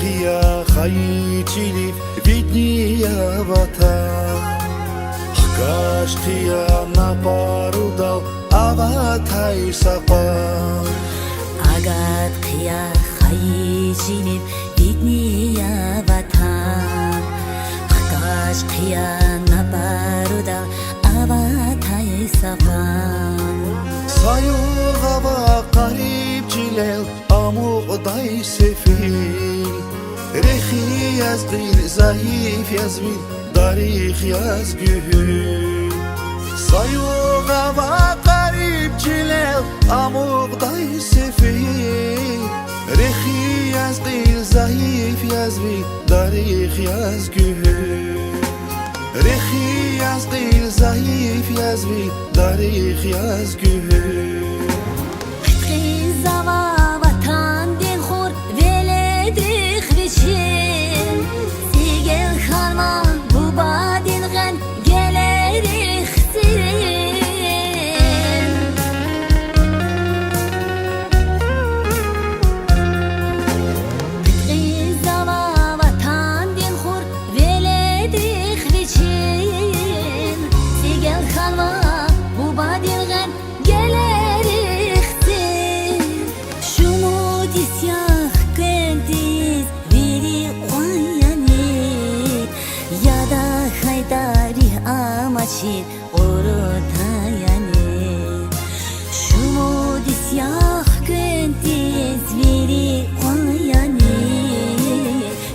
Хия хайчилив видния ватан Кашқия напарудал аватай сапан Агат қия хайчилив видния ватан Кашқия напарудал аватай сапан Sayuğava qarib cilel amuqday sefil Rehi yazgil zayıf yazbil darih yazgül Sayuğava qarib cilel amuqday sefil Rehi yazgil zayıf yazbil darih yazgül Rehi yazgil zayıf yazbil darih yazgül Qizava vatan din xur veledrix viçin Sigel xalma bu badin gan gelerixsin Qizava vatan din xur veledrix viçin Sigel xalma bu badin gan gelerixsin Şumudis yah kendiz veri qoyani Yada haydari amaçin orotayani Şumudis yah kendiz veri qoyani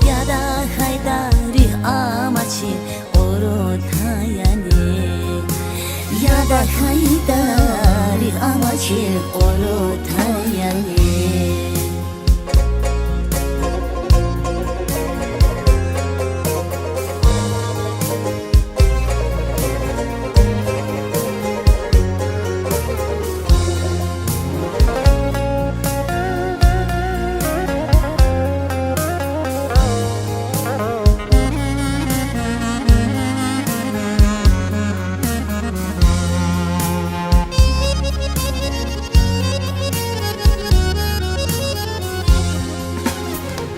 Yada haydari amaçin orotayani Yada haydari amaçin orotayani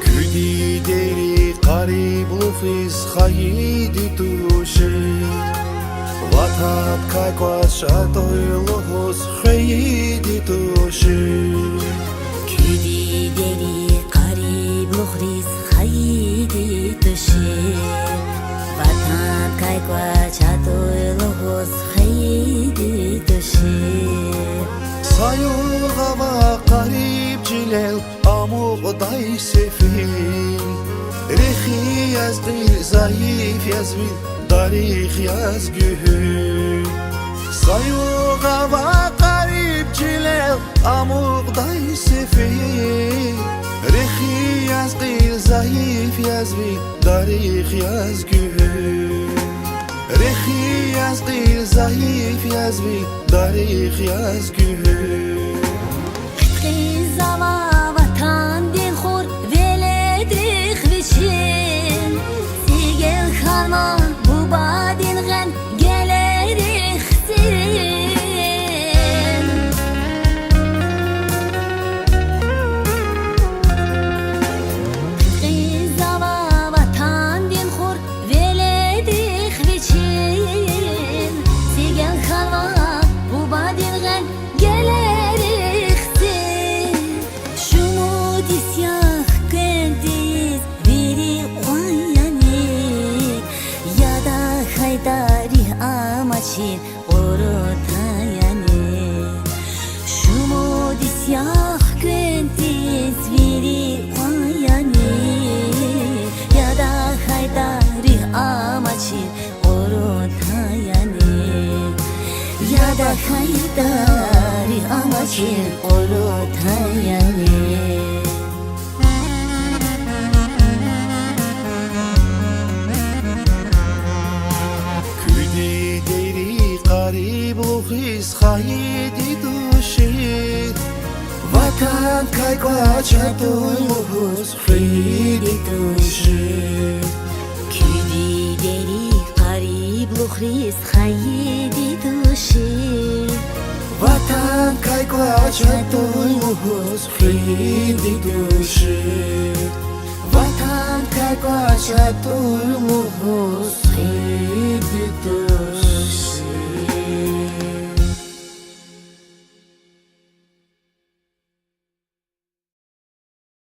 Küdideri qaribluq iz xayidi tuşi Vatat kakwas şatoyluğuz xayidi tuşi Küdideri qaribluq riz xayidi tuşi Vatan kaykwa çatoyluğuz xayidi tuşi Sayuğava qarib cilel amuqday sefil Rehi yazgil zayıf yazbil darih yazgül Sayuğava qarib cilel amuqday sefil Rehi yazgil zayıf yazbil darih yazgül Rehi yazgil zayıf yazbil darih yazgül Qizava vatan din xur veledrix viçin Sigel xalma bu badin gan gelerixsin Qizava vatan din xur veledrix viçin Sigel xalma bu badin gan gelerixsin Şumudis yah kendiz veri qoyani Yada haydari amaçin orotayani Şumudis yah kendiz veri qoyani Yada haydari amaçin orotayani Yada haydari amaçin orotayani Küdideri qaribluq iz xayidi tuşi Vatan kaykwa çatoyluğuz xayidi tuşi Küdideri qaribluq riz xayidi tuşi Vatan kaykła czatoyluğuz xayidi tuşi Vatan كاشة المهوس